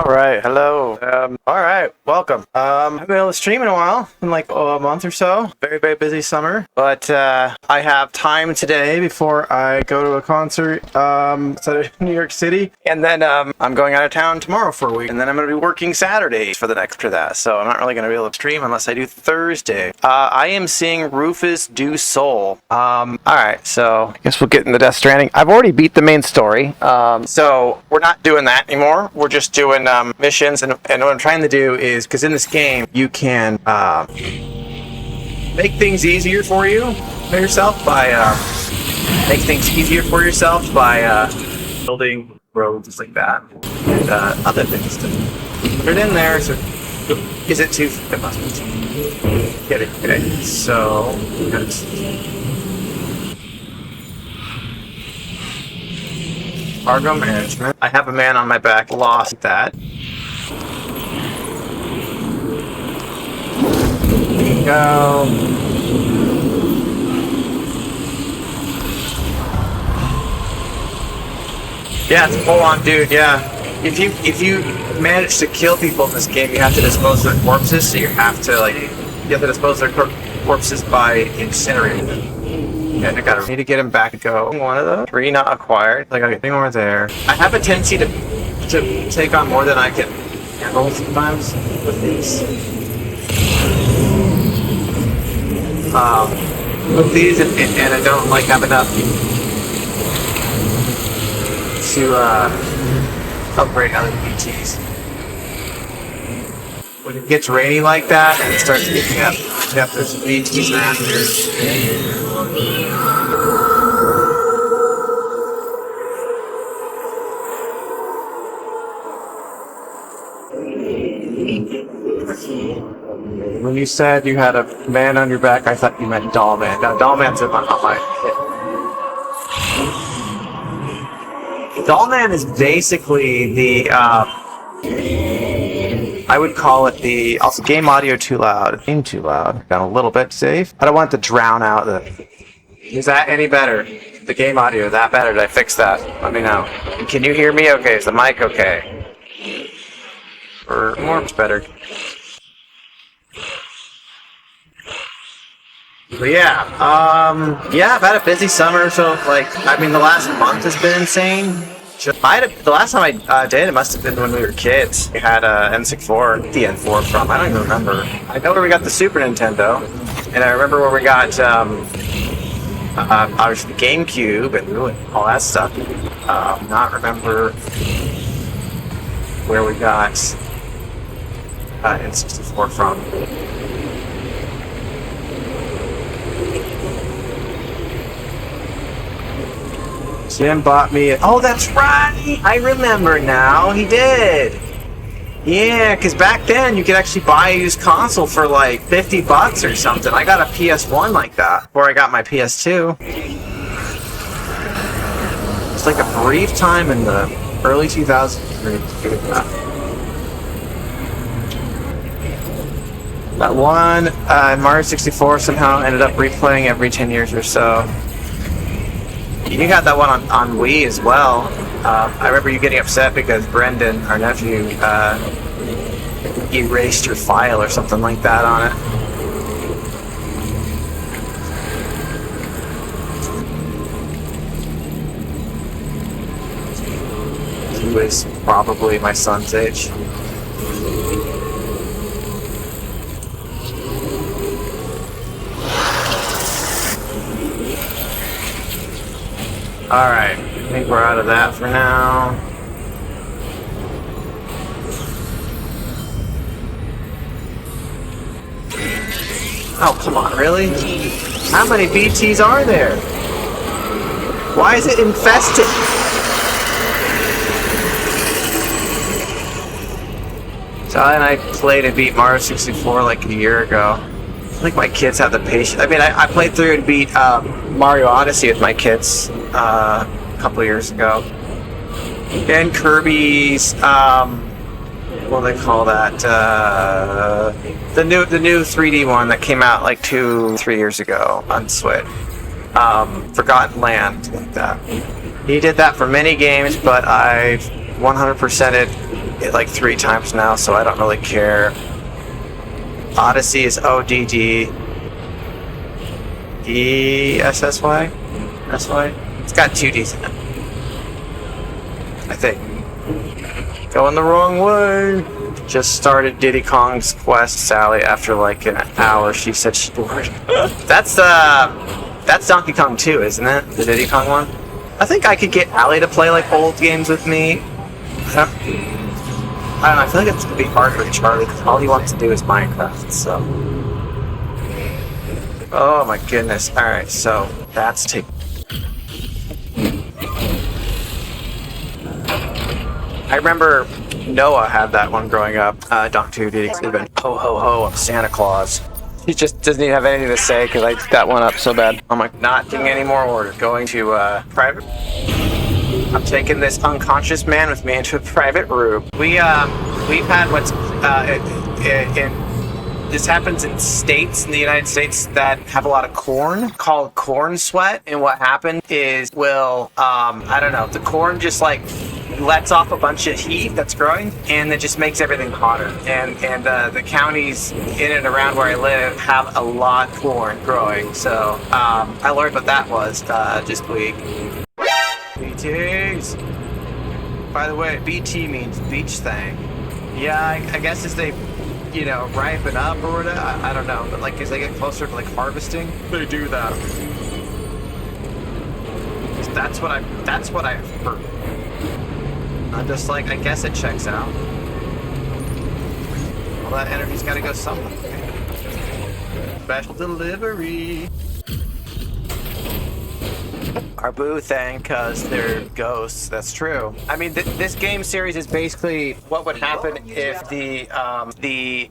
Right, hello. All right, welcome. I haven't been able to stream in a while, in like a month or so. Very busy summer, but I have time today before I go to a concert outside of New York City, and then I'm going out of town tomorrow for a week, and then I'm going to be working Saturdays for the next after that. So I'm not really going to be able to stream unless I do Thursday. I am seeing Rufus Du Sol. All right, so I guess we'll get into Death Stranding. I've already beat the main story, so we're not doing that anymore. We're just doing missions, and what I'm trying to do is, because in this game you can make things easier for yourself by building roads like that and other things to put it in there. So is it too? It must be too. Get it. Okay. So cargo management. I have a man on my back. Lost that. Go. Yeah, it's full on, dude. Yeah, if you manage to kill people in this game, you have to dispose of their corpses. So you have to dispose of their corpses by incinerating them. And I need to get him back. Go. One of those. 3 not acquired. Like, okay, 3 more there. I have a tendency to take on more than I can handle sometimes with these. And I don't like have enough to upgrade other PTs. When it gets rainy like that and it starts picking up, there's some PTs around here. When you said you had a man on your back, I thought you meant Doll Man. Now, Doll Man's on my hip. Doll Man is basically the, I would call it the, also game audio too loud. Game too loud. Got a little bit safe. I don't want it to drown out the, is that any better? The game audio, that better? Did I fix that? Let me know. Can you hear me okay? Is the mic okay? Or more better? But yeah, I've had a busy summer, so the last month has been insane. The last time I did it must have been when we were kids. We had a N64, the N4 from, I don't even remember. I know where we got the Super Nintendo, and I remember where we got, obviously the GameCube and all that stuff. Not remember where we got N64 from. Jim bought me oh, that's right! I remember now. He did. Yeah, because back then you could actually buy a used console for like $50 or something. I got a PS1 like that before I got my PS2. It's like a brief time in the early 2000s. That one Mario 64 somehow ended up replaying every 10 years or so. You got that one on Wii as well. I remember you getting upset because Brendan, our nephew, erased your file or something like that on it. He was probably my son's age. Alright, I think we're out of that for now. Oh, come on, really? How many BTs are there? Why is it infested? Sally and I played and beat Mario 64 like a year ago. I think my kids have the patience. I mean, I played through and beat Mario Odyssey with my kids a couple of years ago. And Kirby's, what do they call that? The new 3D one that came out like 2-3 years ago on Switch. Forgotten Land, like that. He did that for many games, but I've 100%ed it like 3 times now, so I don't really care. Odyssey is ODD ESSY? SY? It's got 2 D's in it. I think. Going the wrong way. Just started Diddy Kong's quest, Sally, after like an hour. She said she bored. That's Donkey Kong 2, isn't it? The Diddy Kong one? I think I could get Allie to play like old games with me. I don't know, I feel like it's gonna be harder for Charlie because all he wants to do is Minecraft, so. Oh my goodness. Alright, so that's taking. I remember Noah had that one growing up. Donkey 2 Diddy Kong. Ho ho ho of Santa Claus. He just doesn't even have anything to say because I that one up so bad. I'm like, not getting any more orders. Going to private. I'm taking this unconscious man with me into a private room. We've had what's this happens in states in the United States that have a lot of corn called corn sweat. And what happened is I don't know, the corn just like lets off a bunch of heat that's growing, and it just makes everything hotter. And the counties in and around where I live have a lot of corn growing. So I learned what that was just a week. BTs. By the way, BT means beach thing. Yeah, I guess as they, ripen up or whatever. I don't know, but like as they get closer to like harvesting, they do that. That's what I've heard. I'm just like, I guess it checks out. All that energy's got to go somewhere. Special delivery. Our boo thing, because they're ghosts. That's true. I mean, this game series is basically what would happen if the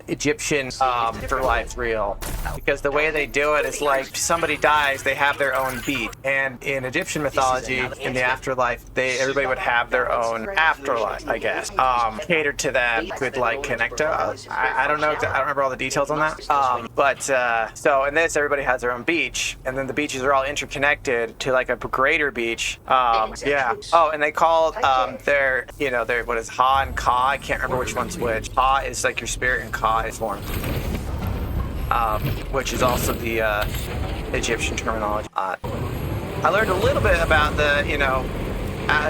Egyptian afterlife real. Because the way they do it is like somebody dies, they have their own beat. And in Egyptian mythology, in the afterlife, everybody would have their own afterlife, I guess. Catered to that good like connector. I don't know. I don't remember all the details on that. So in this, everybody has their own beach, and then the beaches are all interconnected to like a greater beach. Yeah. Oh, and they call their what is Ha and Ka? I can't remember which one's which. Ha is like your spirit, and Ka is form. Which is also the Egyptian terminology. I learned a little bit about the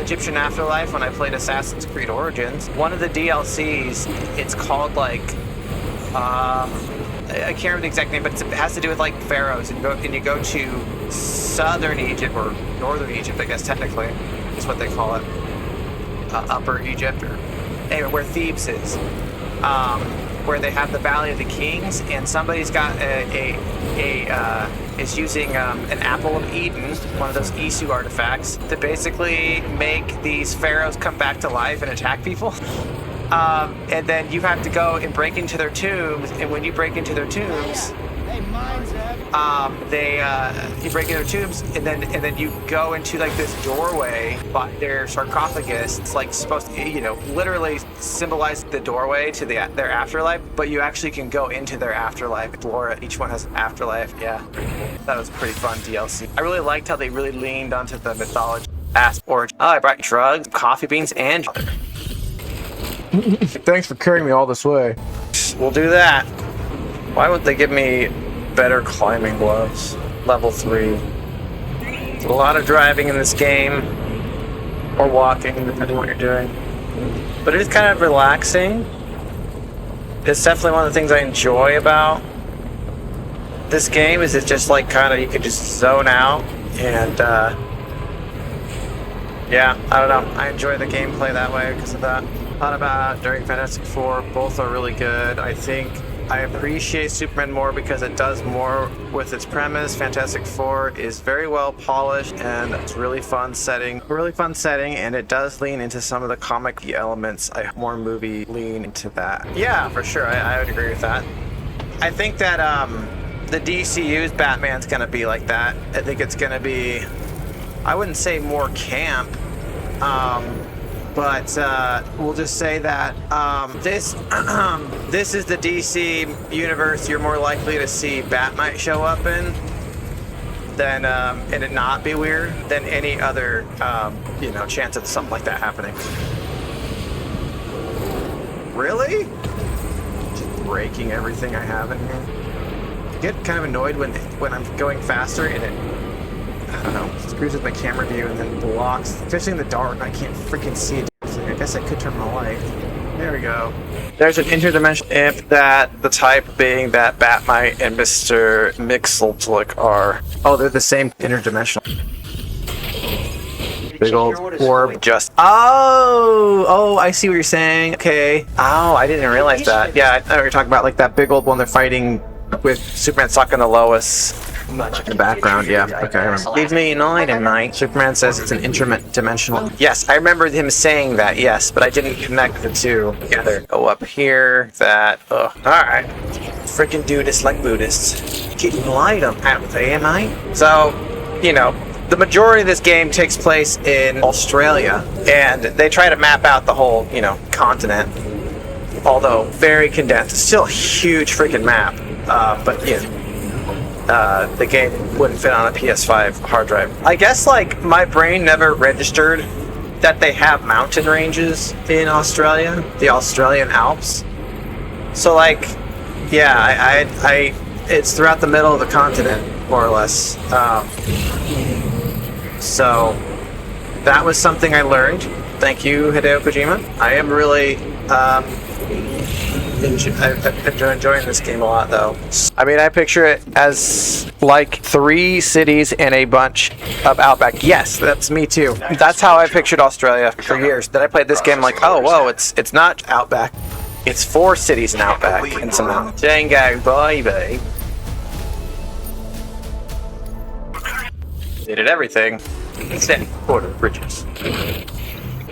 Egyptian afterlife when I played Assassin's Creed Origins. One of the DLCs, it's called like I can't remember the exact name, but it has to do with like pharaohs, and you go to southern Egypt, or northern Egypt, I guess technically is what they call it, Upper Egypt, or anyway, where Thebes is, where they have the Valley of the Kings, and somebody's got is using an apple of Eden, one of those Isu artifacts, to basically make these pharaohs come back to life and attack people. And then you have to go and break into their tombs, and when you break into their tombs, you break into their tombs, and then you go into like this doorway by their sarcophagus. It's like supposed to, literally symbolize the doorway to their afterlife, but you actually can go into their afterlife. Each one has an afterlife. Yeah, that was pretty fun DLC. I really liked how they really leaned onto the mythology aspect. Oh, I brought you drugs, coffee beans, and Thanks for carrying me all this way. We'll do that. Why would they give me better climbing gloves? Level 3. There's a lot of driving in this game, or walking, depending on what you're doing. But it is kind of relaxing. It's definitely one of the things I enjoy about this game, is it's just like you could just zone out, and yeah, I don't know. I enjoy the gameplay that way because of that. Thought about during Fantastic Four, both are really good. I think I appreciate Superman more because it does more with its premise. Fantastic Four is very well polished, and it's really fun setting, and it does lean into some of the comic elements. More movie lean into that. Yeah, for sure. I would agree with that. I think that the DCU's Batman's gonna be like that. I think it's gonna be, I wouldn't say more camp, but we'll just say that this is the DC universe you're more likely to see Batmite show up in than and it not be weird than any other chance of something like that happening. Really? Just breaking everything I have in here. I get kind of annoyed when I'm going faster and it, I don't know, screws with my camera view and then blocks, especially in the dark. I can't freaking see it. I guess I could turn my light. There we go. There's an interdimensional imp that the type being that Batmite and Mr. Mixeltlick are. Oh, they're the same interdimensional. Big old orb just. Oh, I see what you're saying. Okay. Oh, I didn't realize that. Yeah, I know you're talking about like that big old one they're fighting with Superman sucking the Lois. In the background, yeah. Okay, I remember. Leave me annoyed at night. Superman says it's an interdimensional. Yes, I remember him saying that, yes, but I didn't connect the two together. Go up here, that. Ugh. Alright. Freaking Buddhists like Buddhists. Keep light up, am I? So, you know, the majority of this game takes place in Australia, and they try to map out the whole, you know, continent. Although very condensed. It's still a huge freaking map. But yeah. The game wouldn't fit on a PS5 hard drive. I guess like my brain never registered that they have mountain ranges in Australia, the Australian Alps. So like, yeah, I it's throughout the middle of the continent, more or less. So that was something I learned. Thank you, Hideo Kojima. I am really enjoying this game a lot, though. I mean, I picture it as like 3 cities and a bunch of Outback. Yes, that's me too. That's how I pictured Australia for years. Then I played this game like, oh, whoa, it's not Outback. It's 4 cities in Outback and some mountains. Django, baby. They did everything. Except Porter Bridges.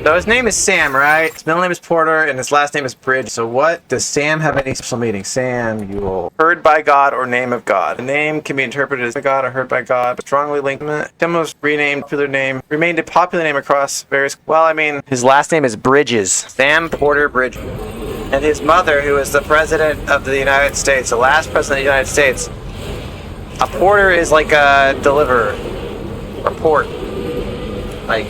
So his name is Sam, right? His middle name is Porter, and his last name is Bridge. So what? Does Sam have any special meaning? Samuel. Heard by God or name of God. The name can be interpreted as God or heard by God, but strongly linked. Sam was renamed popular name, remained a popular name across various... Well, I mean, his last name is Bridges. Sam Porter Bridge. And his mother, who is the president of the United States, the last president of the United States. A porter is like a deliverer. Or port. Like...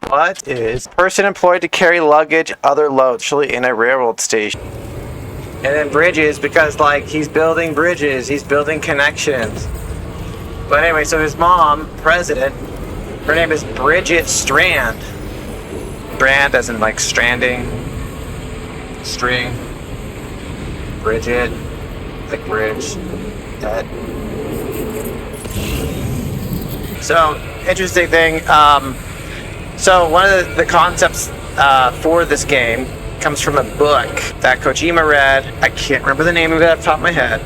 What is person employed to carry luggage, other loads, usually in a railroad station? And then bridges, because like he's building bridges, he's building connections. But anyway, so his mom, president, her name is Bridget Strand. Strand as in like stranding, string, Bridget, like bridge, that. So interesting thing. So one of the concepts for this game comes from a book that Kojima read. I can't remember the name of it off the top of my head,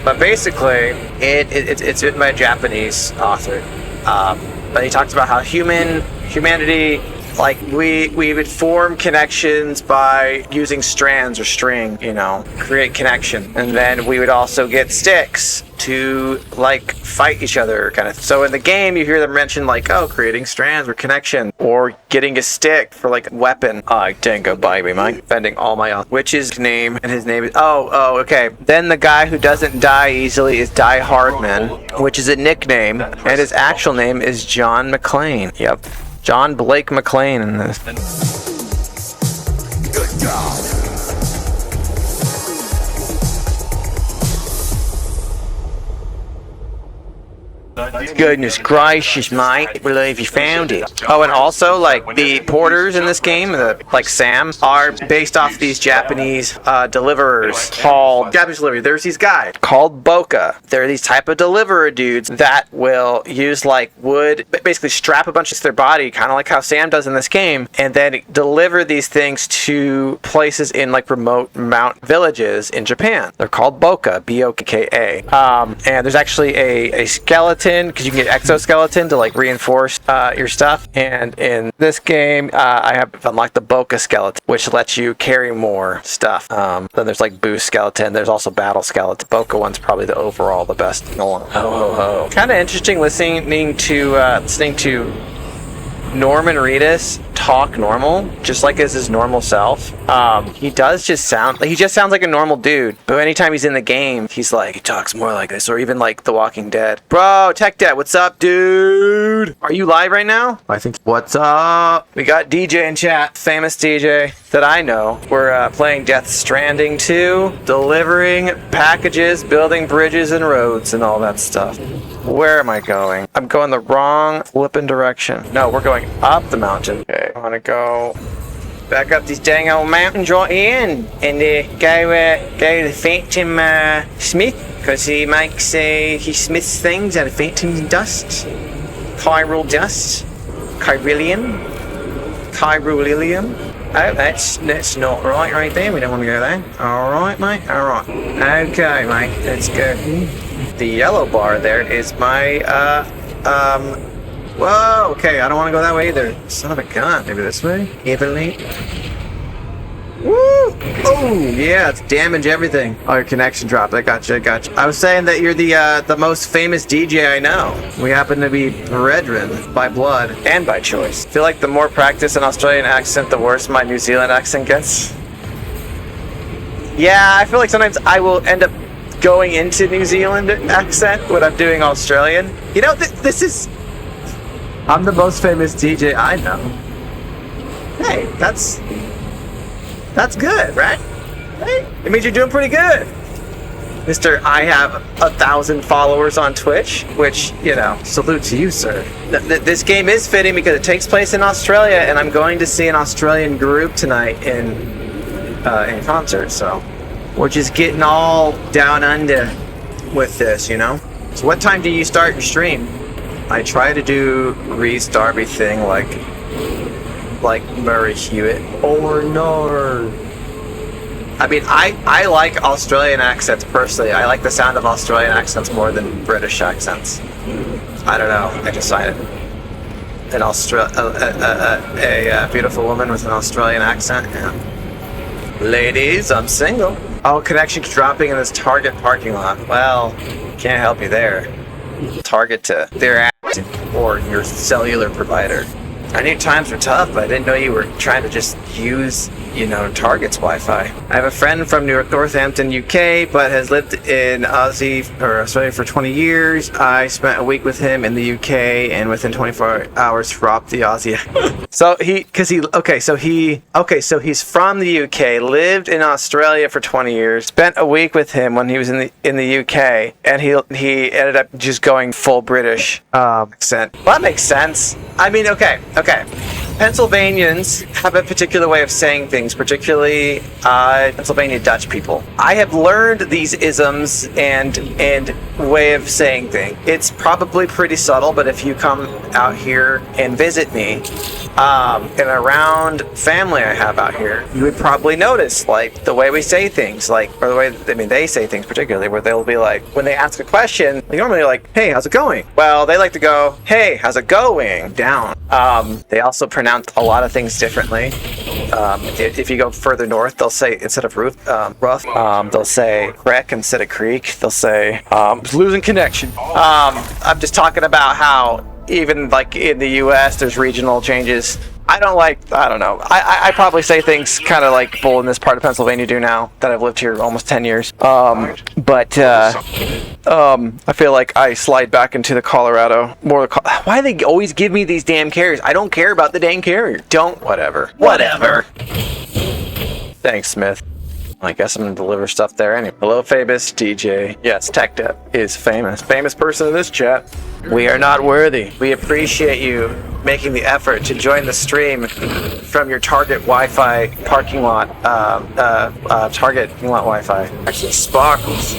but basically it's written by a Japanese author. But he talks about how humanity, like we would form connections by using strands or string, you know, create connection, and then we would also get sticks to like fight each other kind of. So in the game you hear them mention like, oh, creating strands or connection, or getting a stick for like weapon. I Dango baby, Mike, defending all my which is name, and his name is okay. Then the guy who doesn't die easily is Die Hardman, which is a nickname, and his actual name is John McClane. Yep, John Blake McClane in this. Good God. Goodness gracious, mate. I believe you found it. Oh, and also, like, the porters in this game, like Sam, are based off these Japanese deliverers called... Japanese delivery. There's these guys called Boka. They're these type of deliverer dudes that will use, like, wood, basically strap a bunch to their body, kind of like how Sam does in this game, and then deliver these things to places in, like, remote mountain villages in Japan. They're called Boka, B-O-K-K-A. And there's actually a skeleton, because you can get exoskeleton to like reinforce your stuff, and in this game I have unlocked the Boka skeleton, which lets you carry more stuff. Then there's like boost skeleton, there's also battle skeleton. Boka one's probably the best. Kind of interesting listening to Norman Reedus talk normal, just like as his normal self, he just sounds like a normal dude. But anytime he's in the game, he talks more like this, or even like The Walking Dead. Bro, Tech Debt, what's up, dude? Are you live right now? I think. What's up? We got DJ in chat, famous DJ that I know. We're playing Death Stranding 2, delivering packages, building bridges and roads and all that stuff. Where am I going? I'm going the wrong flipping direction. No, we're going up the mountain. Okay, I want to go back up these dang old mountains right in and go to Phantom Smith, because he smiths things out of phantom dust, chiral dust, chiralium. Oh, that's not right there. We don't want to go there. All right, mate. All right. Okay, mate. Let's go. The yellow bar there is my Whoa. Okay, I don't want to go that way either. Son of a gun. Maybe this way. Evenly. Woo! Oh, yeah. It's damage everything. Oh, your connection dropped. I got you. I was saying that you're the most famous DJ I know. We happen to be brethren by blood and by choice. I feel like the more practice an Australian accent, the worse my New Zealand accent gets. Yeah, I feel like sometimes I will end up going into New Zealand accent when I'm doing Australian. You know, this is... I'm the most famous DJ I know. Hey, that's good, right? Hey, it means you're doing pretty good. Mr. I have 1,000 followers on Twitch, which, salute to you, sir. This game is fitting because it takes place in Australia, and I'm going to see an Australian group tonight in concert, so we're just getting all down under with this, So what time do you start your stream? I try to do Reese Darby thing like Murray Hewitt. Or no. I mean, I like Australian accents personally. I like the sound of Australian accents more than British accents. I don't know. I decided. A beautiful woman with an Australian accent. Yeah. Ladies, I'm single. Oh, connection's dropping in this Target parking lot. Well, can't help you there. Target to their act or your cellular provider. I knew times were tough, but I didn't know you were trying to just use, Target's Wi-Fi. I have a friend from Northampton, UK, but has lived in Australia for 20 years. I spent a week with him in the UK, and within 24 hours dropped the Aussie. So he's from the UK, lived in Australia for 20 years, spent a week with him when he was in the UK, and he ended up just going full British accent. Well, that makes sense. I mean, okay. Pennsylvanians have a particular way of saying things, particularly Pennsylvania Dutch people. I have learned these isms and way of saying things. It's probably pretty subtle, but if you come out here and visit me, and around family I have out here, you would probably notice, like, the way we say things, or the way, they say things particularly, where they'll be like, when they ask a question, they normally are like, hey, how's it going? Well, they like to go, hey, how's it going? Down. They also pronounce a lot of things differently. If you go further north, they'll say, instead of rough, they'll say wreck instead of creek. They'll say, losing connection. I'm just talking about how even like in the US, there's regional changes. I don't know. I probably say things kind of like people in this part of Pennsylvania do now that I've lived here almost 10 years. But I feel like I slide back into the Colorado more. Why do they always give me these damn carriers? I don't care about the dang carrier. Whatever. Thanks, Smith. I guess I'm gonna deliver stuff there anyway. Hello, famous DJ. Yes, Tech Debt is famous. Famous person in this chat. We are not worthy. We appreciate you making the effort to join the stream from your Target Wi-Fi parking lot. Target parking lot Wi-Fi. Actually, sparkles.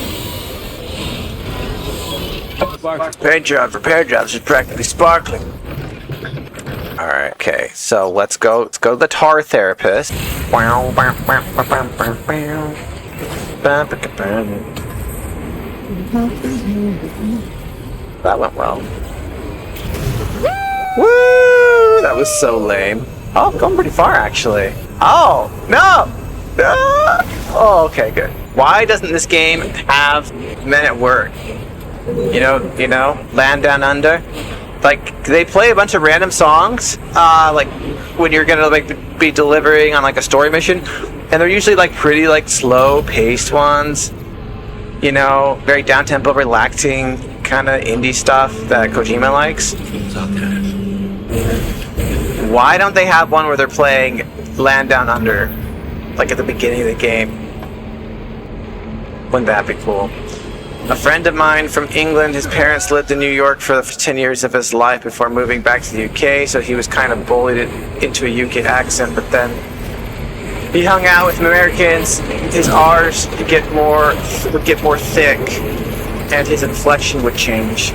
Repair jobs is practically sparkling. Alright, okay, so let's go to the tar therapist. That went well. Woo! That was so lame. Oh, going pretty far actually. Oh, no! Oh, okay, good. Why doesn't this game have men at work? You know, land down under? Like, they play a bunch of random songs, like when you're gonna like be delivering on like a story mission, and they're usually like pretty like slow-paced ones. You know, very down-tempo, relaxing kind of indie stuff that Kojima likes. Why don't they have one where they're playing Land Down Under, like at the beginning of the game? Wouldn't that be cool? A friend of mine from England, his parents lived in New York for 10 years of his life before moving back to the UK, so he was kind of bullied into a UK accent, but then he hung out with Americans. His R's would get more thick, and his inflection would change.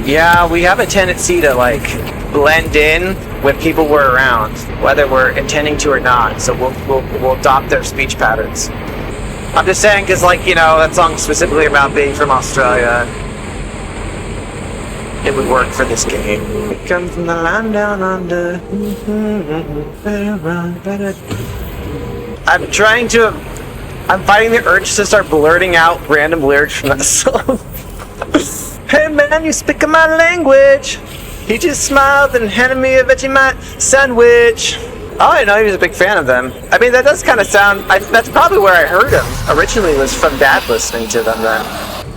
Yeah, we have a tendency to like blend in when people were around, whether we're intending to or not. So we'll adopt their speech patterns. I'm just saying, because like, you know, that song's specifically about being from Australia. It would work for this game. We come from the land down under. Better run, better. I'm fighting the urge to start blurting out random lyrics from that song. Hey man, you speak my language. He just smiled and handed me a Vegemite sandwich. Oh, I didn't know he was a big fan of them. I mean, that does kind of sound... that's probably where I heard him. Originally was from Dad listening to them then.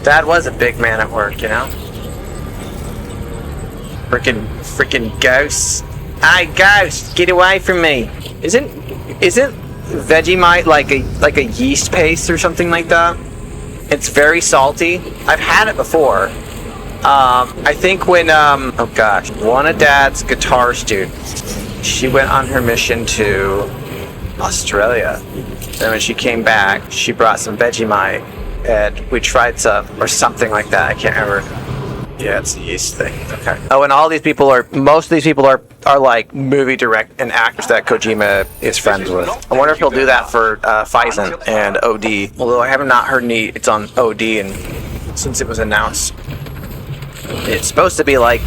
Dad was a big man at work, you know? Freaking ghosts. Hi, ghost, get away from me. Isn't Vegemite like a yeast paste or something like that? It's very salty. I've had it before. I think when, oh gosh, one of Dad's guitar students, she went on her mission to Australia. And when she came back, she brought some Vegemite, and we tried some, or something like that, I can't remember. Yeah, it's the yeast thing. Okay. Oh, and most of these people are like movie direct and actors that Kojima is friends with. I wonder if he'll do that for Phison and OD. Although I have not heard any, it's on OD, and since it was announced, it's supposed to be like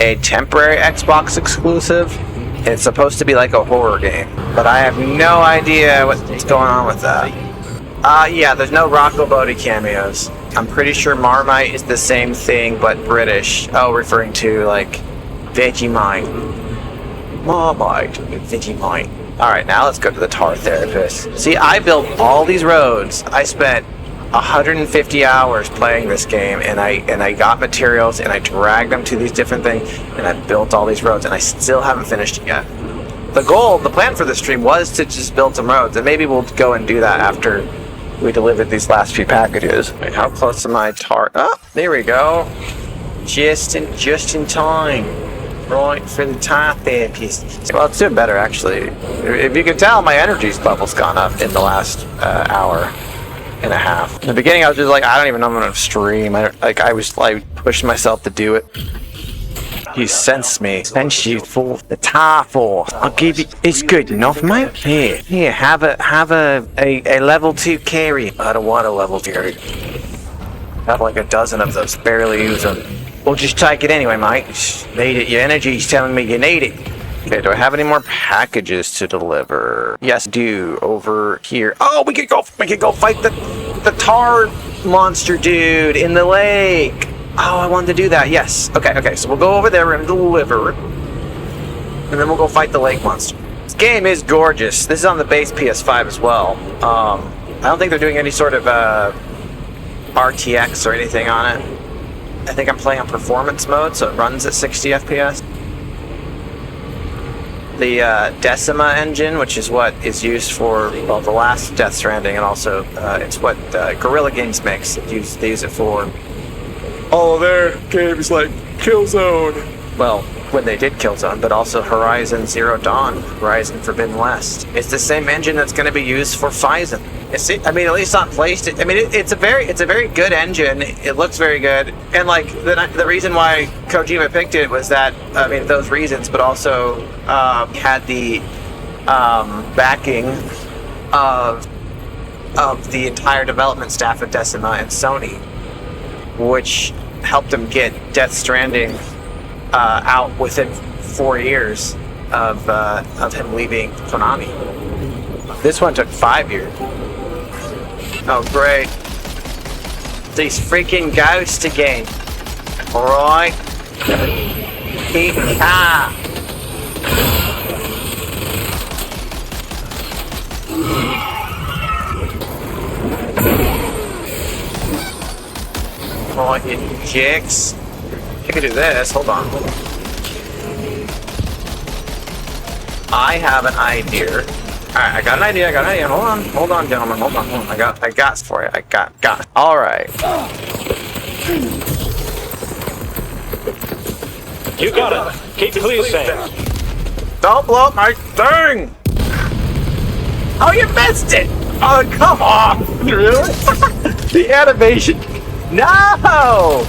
a temporary Xbox exclusive. It's supposed to be like a horror game, but I have no idea what's going on with that. Yeah, there's no Rocco Bodie cameos. I'm pretty sure Marmite is the same thing, but British. Oh, referring to, like, Vegemite. Marmite, Vegemite. Alright, now let's go to the tar therapist. See, I built all these roads. I spent 150 hours playing this game, and I got materials, and I dragged them to these different things, and I built all these roads, and I still haven't finished it yet. The plan for this stream was to just build some roads, and maybe we'll go and do that after we delivered these last few packages. Wait, how close am I tar? Oh, there we go. Just in time. Right for the tar therapist. Well, it's doing better actually. If you can tell, my energy level's gone up in the last hour and a half. In the beginning, I was just like, I don't even know I'm gonna stream. I was pushing myself to do it. You sense me. Sense you for the tar force. I'll give you. It's good enough, mate. Here. Have a level 2 carry. I don't want a level 2 carry. Have like a dozen of those. Barely use them. We'll just take it anyway, mate. Need it. Your energy's telling me you need it. Okay. Do I have any more packages to deliver? Yes, do. Over here. Oh, we could go fight the tar monster dude in the lake. Oh, I wanted to do that. Yes. Okay. So we'll go over there and deliver. And then we'll go fight the lake monster. This game is gorgeous. This is on the base PS5 as well. I don't think they're doing any sort of RTX or anything on it. I think I'm playing on performance mode, so it runs at 60 FPS. The Decima engine, which is what is used for, well, the last Death Stranding, and also it's what Guerrilla Games makes. They use it for all of their games like Killzone. Well, when they did Killzone, but also Horizon Zero Dawn, Horizon Forbidden West. It's the same engine that's going to be used for Phison. I mean, at least on PlayStation. I mean, it's a very good engine. It looks very good, and like the reason why Kojima picked it was that, I mean, those reasons, but also had the backing of the entire development staff at Decima and Sony, which helped him get Death Stranding out within 4 years of him leaving Konami. This one took 5 years. Oh, great. These freaking ghosts again. Alright. Keep calm. Right, you jicks. I can do this. Hold on. I have an idea. Alright, I got an idea. Hold on, gentlemen. Hold on. I got for you. I got. Alright. You got it. Keep pleasing. Don't blow up my thing! Oh, you missed it! Oh, come on! Really? The animation. No!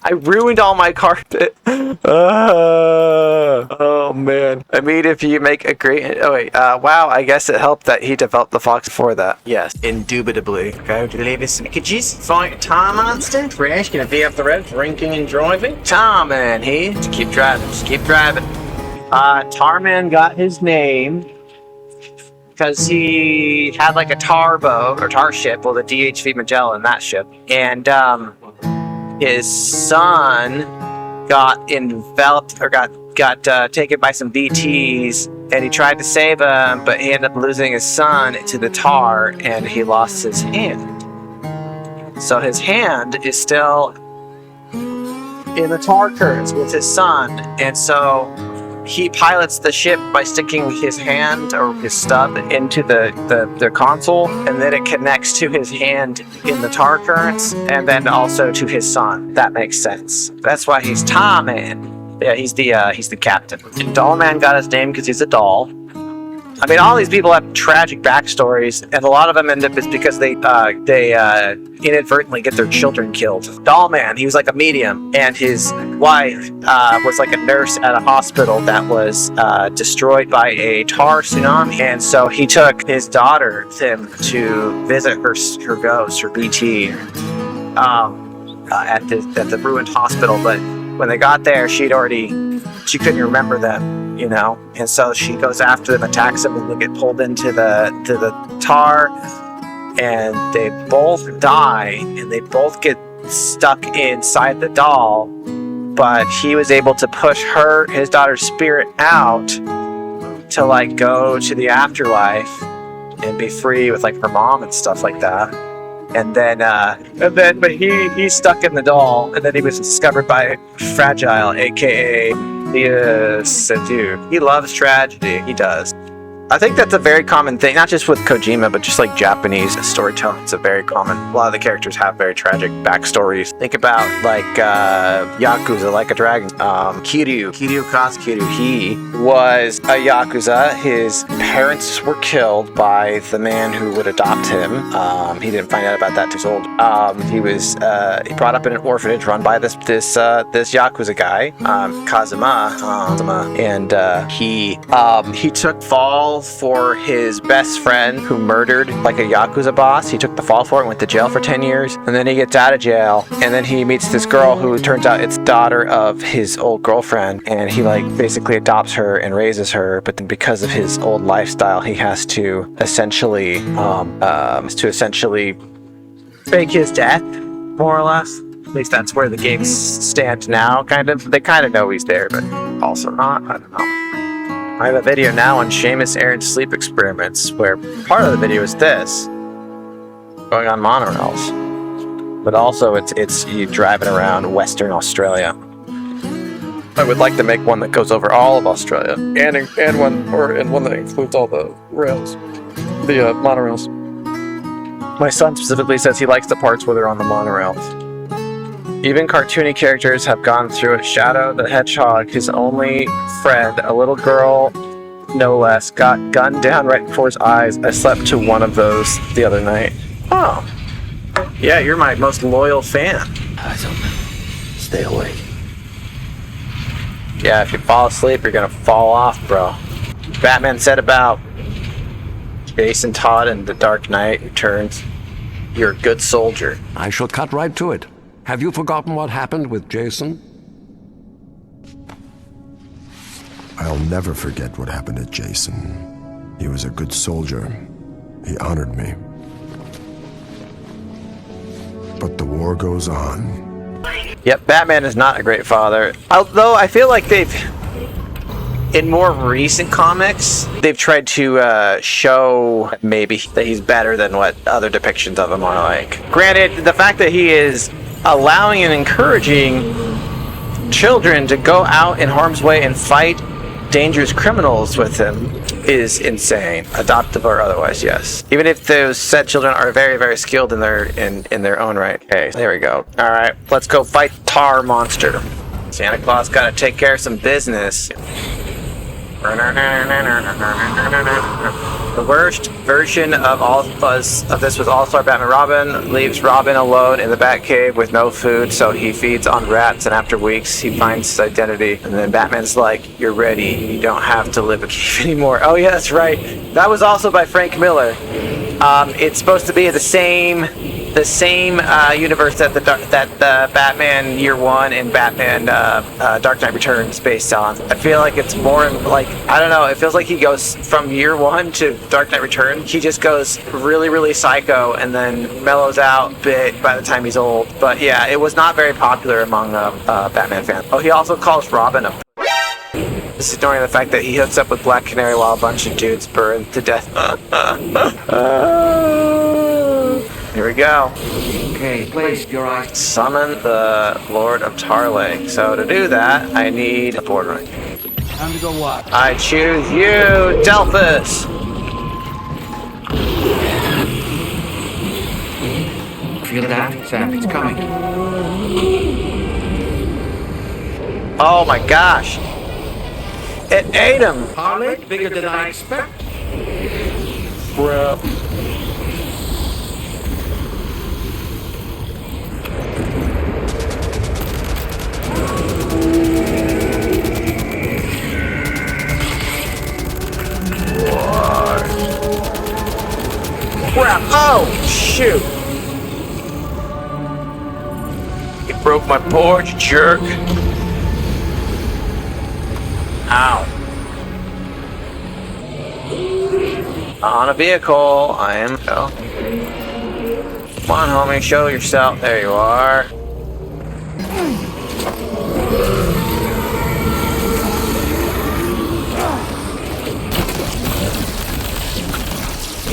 I ruined all my carpet. Oh man. I mean, if you make a great... Oh wait, wow, I guess it helped that he developed the fox for that. Yes, indubitably. Go to leave us some packages. Fight Tom Monster. Fresh, gonna be up the road, drinking and driving. Tarman here. Just keep driving, Tarman got his name because he had like a tar boat or tar ship, well, the DHV Magellan, that ship, and his son got enveloped or got taken by some BTs, and he tried to save him, but he ended up losing his son to the tar, and he lost his hand. So his hand is still in the tar currents with his son, and so he pilots the ship by sticking his hand or his stub into the console, and then it connects to his hand in the tar currents, and then also to his son. That makes sense. That's why he's Tarman. Yeah, he's the captain. And Dollman got his name because he's a doll. I mean, all these people have tragic backstories, and a lot of them end up is because they inadvertently get their children killed. Dollman, he was like a medium, and his wife was like a nurse at a hospital that was destroyed by a tar tsunami, and so he took his daughter with him to visit her ghost, her BT, at the ruined hospital. But when they got there, she couldn't remember them. You know, and so she goes after them, attacks them, and they get pulled into the tar, and they both die, and they both get stuck inside the doll. But he was able to push his daughter's spirit out to like go to the afterlife and be free with like her mom and stuff like that. And then but he's stuck in the doll, and then he was discovered by Fragile, aka Sedu. He loves tragedy. He does. I think that's a very common thing, not just with Kojima, but just like Japanese storytelling. It's a very common. A lot of the characters have very tragic backstories. Think about like Yakuza, Like a Dragon. Kiryu Katsukiru. He was a Yakuza. His parents were killed by the man who would adopt him. He didn't find out about that till he was old. He was brought up in an orphanage run by this Yakuza guy, Kazuma, and he took fall for his best friend who murdered like a Yakuza boss. He took the fall for it and went to jail for 10 years, and then he gets out of jail, and then he meets this girl who turns out it's daughter of his old girlfriend, and he like basically adopts her and raises her. But then because of his old lifestyle, he has to essentially fake his death, more or less. At least that's where the games stand now. They kind of know he's there, but also not. I don't know. I have a video now on Seamus Aron's sleep experiments, where part of the video is this, going on monorails, but also it's you driving around Western Australia. I would like to make one that goes over all of Australia, and one that includes all the rails, the monorails. My son specifically says he likes the parts where they're on the monorails. Even cartoony characters have gone through it. Shadow the Hedgehog, his only friend, a little girl, no less, got gunned down right before his eyes. I slept to one of those the other night. Oh. Yeah, you're my most loyal fan. Eyes open. Stay awake. Yeah, if you fall asleep, you're gonna fall off, bro. Batman said about Jason Todd in The Dark Knight Returns, you're a good soldier. I shall cut right to it. Have you forgotten what happened with Jason? I'll never forget what happened to Jason. He was a good soldier. He honored me. but the war goes on. Yep, Batman is not a great father. Although I feel like in more recent comics, they've tried to show maybe that he's better than what other depictions of him are like. Granted, the fact that he is allowing and encouraging children to go out in harm's way and fight dangerous criminals with him is insane, adoptive or otherwise. Yes, even if those said children are very, very skilled in their own right. Okay, there we go. All right, let's go fight Tar Monster. Santa Claus got to take care of some business. The worst version of this was All-Star Batman Robin leaves Robin alone in the Batcave with no food, so he feeds on rats, and after weeks he finds his identity, and then Batman's like, "You're ready, you don't have to live a cave anymore." Oh yeah, that's right. That was also by Frank Miller. It's supposed to be the same universe that the Batman Year One and Batman Dark Knight Returns based on. I feel like it's more like, I don't know, it feels like he goes from Year One to Dark Knight Returns. He just goes really, really psycho and then mellows out a bit by the time he's old. But yeah, it was not very popular among Batman fans. Oh, he also calls Robin a... This is ignoring the fact that he hooks up with Black Canary while a bunch of dudes burn to death. Here we go. Okay, place your eyes. Summon the Lord of Tarlake. So to do that, I need a board ring. Time to go what? I choose you, Delphus! Feel that? Sam, it's coming. Oh my gosh! It ate him! Harley, bigger than I expect. Bro. Crap! Oh, shoot! You broke my board, you jerk! Ow. On a vehicle, I am... Oh. Come on, homie, show yourself. There you are.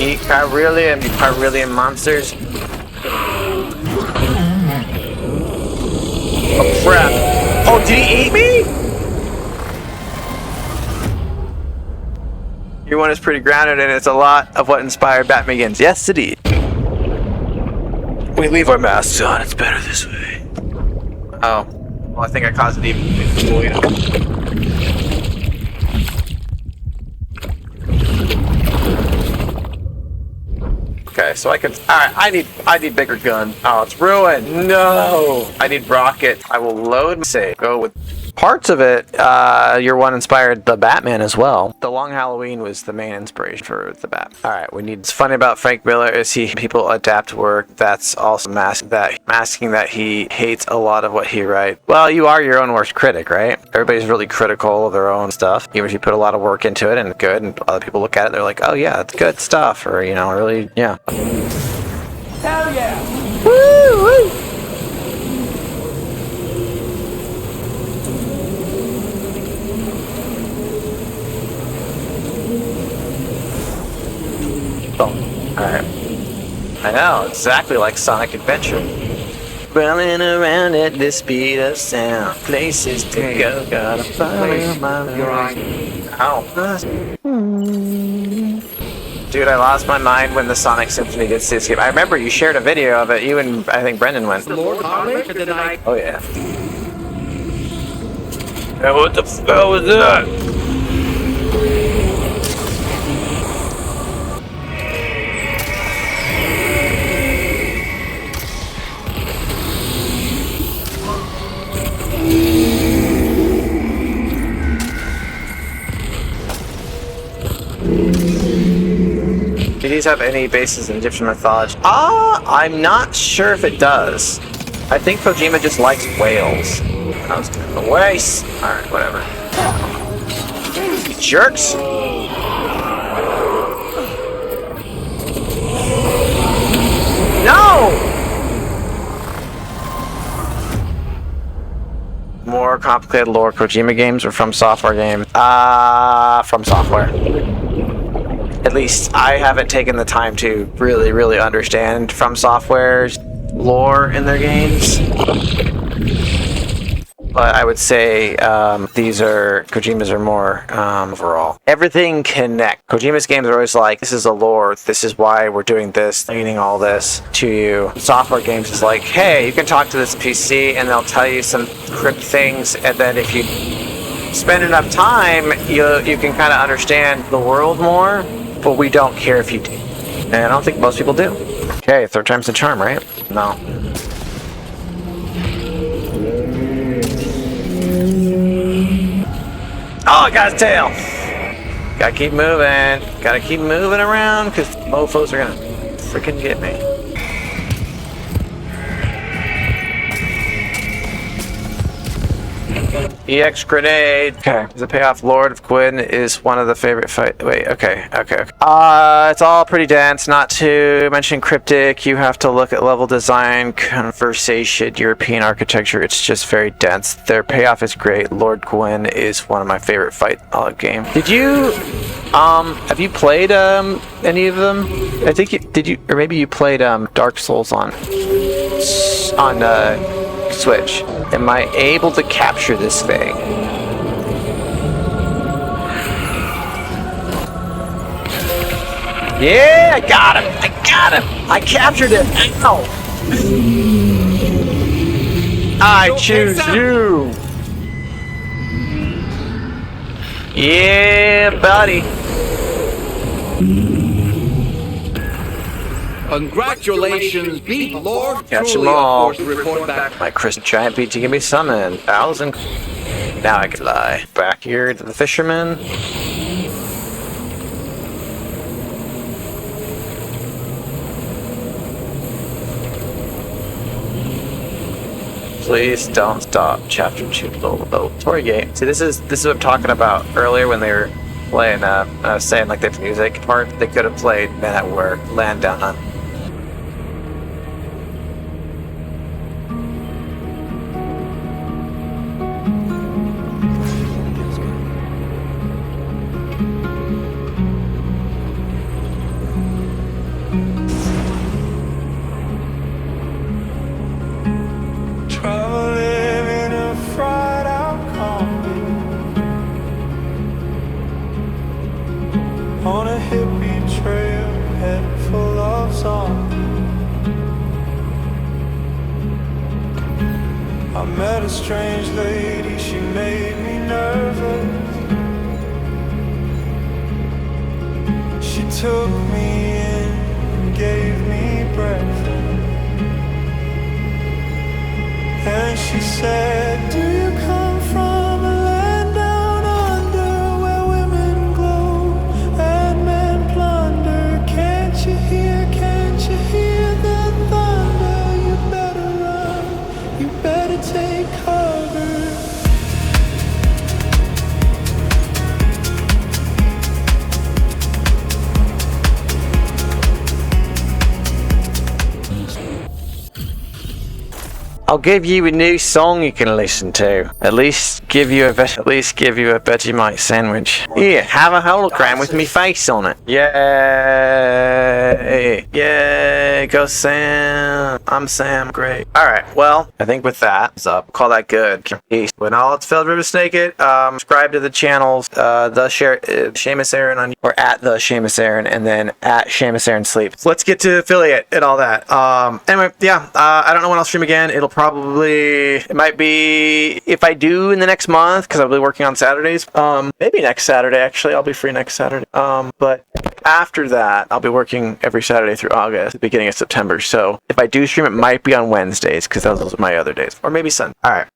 Eat Pyrillian monsters. Oh crap! Oh, did he eat me? Your one is pretty grounded, and it's a lot of what inspired Batman Begins. Yes, it is. We leave our masks on. It's better this way. Oh, well, I think I caused it even. Okay, so I can. Alright, I need bigger gun. Oh, it's ruined. No! I need rocket. I will load save. Go with parts of it. Your one inspired the Batman as well. The Long Halloween was the main inspiration for the Bat. Alright, we need. It's funny about Frank Miller is people adapt work. That's also masking that he hates a lot of what he writes. Well, you are your own worst critic, right? Everybody's really critical of their own stuff, even if you put a lot of work into it and it's good, and other people look at it, they're like, oh yeah, it's good stuff, or really, yeah. Hell yeah! Woo! Woo! Oh, alright. I know, exactly like Sonic Adventure. Running around at the speed of sound. Places to go, gotta follow my Your eyes. Ow. Dude, I lost my mind when the Sonic Symphony did Cityscape. I remember you shared a video of it. You and I think Brendan went. Lord Harley, bigger than I. Oh yeah. Yeah, what the hell was that? Do these have any basis in Egyptian mythology? I'm not sure if it does. I think Kojima just likes whales. I was gonna go waste. Alright, whatever. You jerks! No! more complicated lore Kojima games or From Software games? From Software. At least I haven't taken the time to really understand From Software's lore in their games. But I would say Kojima's are more overall. Everything connects. Kojima's games are always like, this is a lore, this is why we're doing this, leading all this to you. Software games is like, hey, you can talk to this PC and they'll tell you some crypt things, and then if you spend enough time, you can kind of understand the world more, but we don't care if you do. And I don't think most people do. Okay, third time's the charm, right? No. Oh, I got his tail! Gotta keep moving. Gotta keep moving around, because mofos are gonna freaking get me. EX grenade. Okay. The payoff Lord of Gwyn is one of the favorite fight. Wait, okay. It's all pretty dense, not to mention cryptic. You have to look at level design, conversation, European architecture. It's just very dense. Their payoff is great. Lord Gwyn is one of my favorite fight game. Did you, have you played, any of them? I think or maybe you played, Dark Souls on Switch. Am I able to capture this thing? Yeah, I got him! I captured it! Ow! I choose you! Yeah, buddy! Congratulations, beat Lord. Catch Truly them all. a force to report back. My Chris Giant beat to give me summon. 1,000. Now I can lie. Back here to the fisherman. Please don't stop. Chapter 2 low Tory game. See, this is what I'm talking about earlier when they were playing. I was saying like the music part. They could have played Men at Work, Land Down Under. On a hippie trail, head full of song. I met a strange lady, she made me nervous. She took me in and gave me breakfast. And she said, do you come from a land down under where women glow and men plunder? Can't you hear the thunder? You better run, you better take cover. I'll give you a new song you can listen to. At least give you a Vegemite sandwich. Here, have a hologram with me face on it. Yay! Yay! Go Sam! I'm Sam. Great. All right. Well, I think with that, it's up. Call that good. Peace. When all it's filled, Rivers Naked. Subscribe to the channels. Seamus Aaron on or at the Seamus Aaron, and then at Seamus Aaron Sleep. Let's get to affiliate and all that. Anyway, yeah. I don't know when I'll stream again. It might be if I do in the next month, because I'll be working on Saturdays. Maybe next Saturday, actually. I'll be free next Saturday. But after that, I'll be working every Saturday through August, the beginning of September. So if I do stream, it might be on Wednesdays, because those are my other days. Or maybe Sunday. All right.